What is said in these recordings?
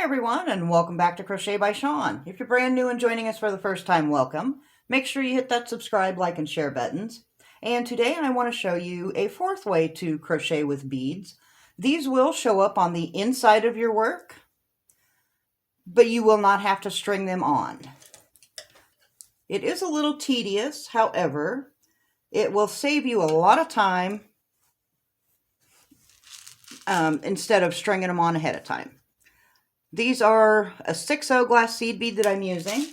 everyone, and welcome back to Crochet by Shawn. If you're brand new and joining us for the first time, welcome. Make sure you hit that subscribe, like, and share buttons. And today I want to show you a fourth way to crochet with beads. These will show up on the inside of your work, but you will not have to string them on. It is a little tedious, however, it will save you a lot of time instead of stringing them on ahead of time. These are a 6/0 glass seed bead that I'm using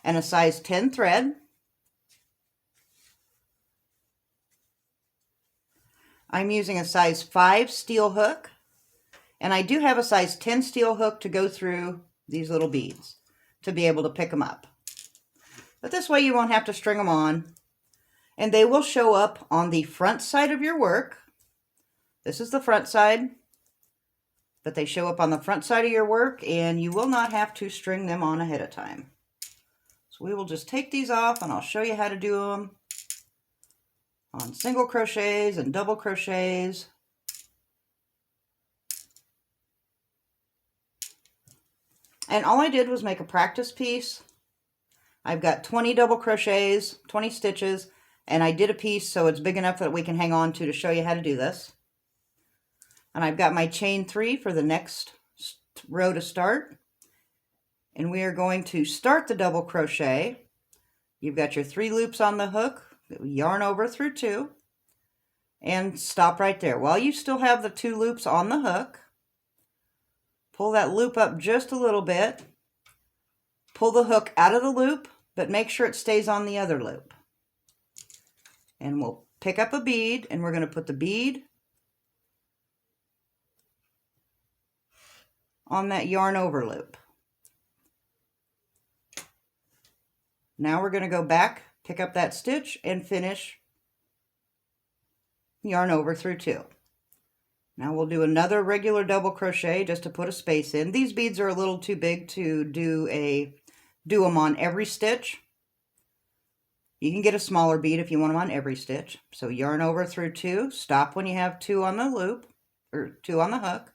and a size 10 thread. I'm using a size 5 steel hook, and I do have a size 10 steel hook to go through these little beads to be able to pick them up. But this way you won't have to string them on, and they will show up on the front side of your work. This is the front side. But they show up on the front side of your work, and you will not have to string them on ahead of time. So we will just take these off, and I'll show you how to do them on single crochets and double crochets. And all I did was make a practice piece. I've got 20 double crochets, 20 stitches, and I did a piece so it's big enough that we can hang on to show you how to do this. And I've got my chain 3 for the next row to start. And we are going to start the double crochet. You've got your 3 loops on the hook, yarn over through 2, and stop right there. While you still have the 2 loops on the hook, pull that loop up just a little bit. Pull the hook out of the loop, but make sure it stays on the other loop. And we'll pick up a bead, and we're going to put the bead on that yarn over loop. Now we're going to go back, pick up that stitch, and finish yarn over through 2. Now we'll do another regular double crochet just to put a space in. These beads are a little too big to do them on every stitch. You can get a smaller bead if you want them on every stitch. So yarn over through 2, stop when you have 2 on the loop, or 2 on the hook.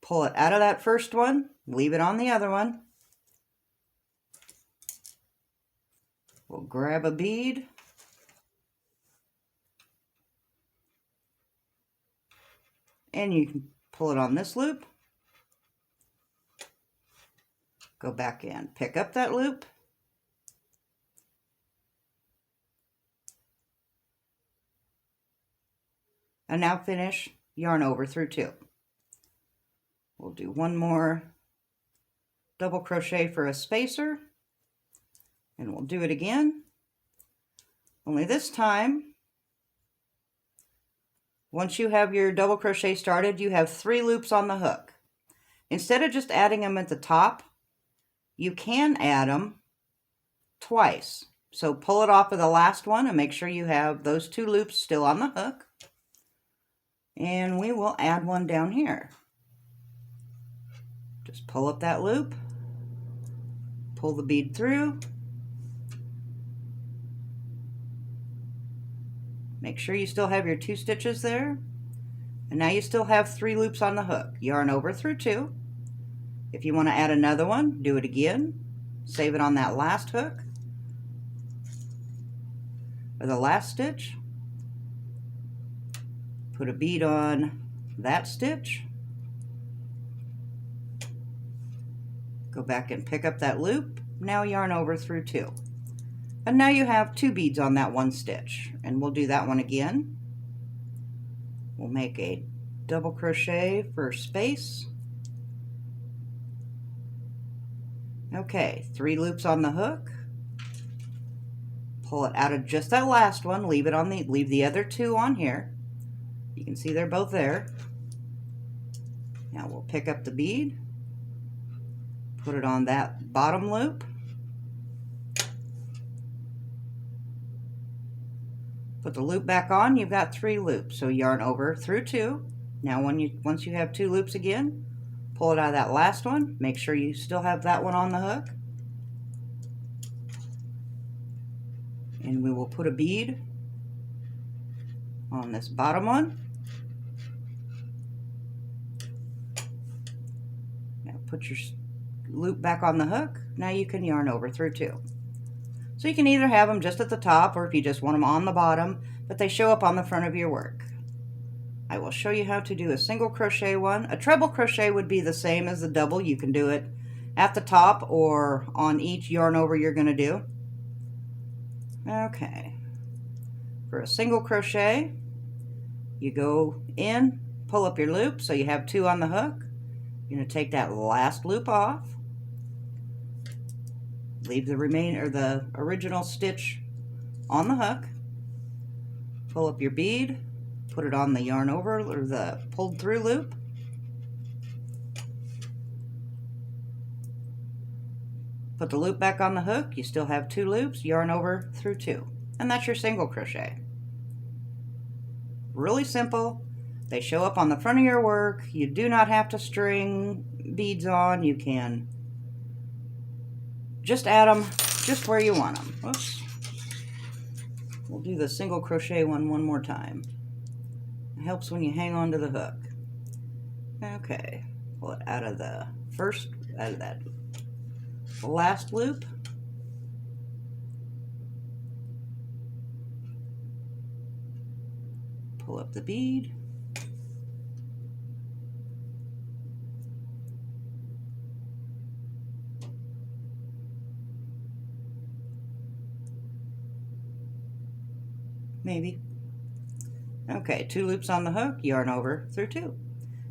Pull it out of that first one, leave it on the other one. We'll grab a bead. And you can pull it on this loop. Go back in, pick up that loop. And now finish yarn over through 2. We'll do one more double crochet for a spacer, and we'll do it again. Only this time, once you have your double crochet started, you have 3 loops on the hook. Instead of just adding them at the top, you can add them twice. So pull it off of the last one and make sure you have those 2 loops still on the hook. And we will add one down here. Just pull up that loop, pull the bead through, make sure you still have your 2 stitches there, and now you still have 3 loops on the hook. Yarn over through 2. If you want to add another one, do it again, save it on that last hook, or the last stitch, put a bead on that stitch, go back and pick up that loop, now yarn over through 2. And now you have 2 beads on that one stitch. And we'll do that one again. We'll make a double crochet for space. Okay, 3 loops on the hook. Pull it out of just that last one, leave the other 2 on here. You can see they're both there. Now we'll pick up the bead. Put it on that bottom loop. Put the loop back on, you've got 3 loops. So yarn over through 2. Now once you have 2 loops again, pull it out of that last one. Make sure you still have that one on the hook. And we will put a bead on this bottom one. put your loop back on the hook. Now you can yarn over through 2. So you can either have them just at the top, or if you just want them on the bottom, but they show up on the front of your work. I will show you how to do a single crochet one. A treble crochet would be the same as the double. You can do it at the top or on each yarn over you're going to do. Okay. For a single crochet, you go in, pull up your loop so you have 2 on the hook. You're going to take that last loop off. Leave the the original stitch on the hook. Pull up your bead, put it on the yarn over or the pulled through loop. Put the loop back on the hook. You still have 2 loops, yarn over through 2. And that's your single crochet. Really simple. They show up on the front of your work. You do not have to string beads on. You can just add them just where you want them. Oops. We'll do the single crochet one more time. It helps when you hang on to the hook. Okay, pull it out of the last loop. Pull up the bead. Maybe. Okay, 2 loops on the hook, yarn over through 2.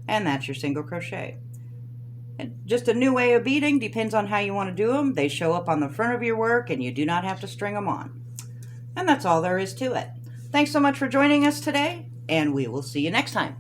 And that's your single crochet. And just a new way of beading, depends on how you want to do them. They show up on the front of your work and you do not have to string them on. And that's all there is to it. Thanks so much for joining us today, and we will see you next time.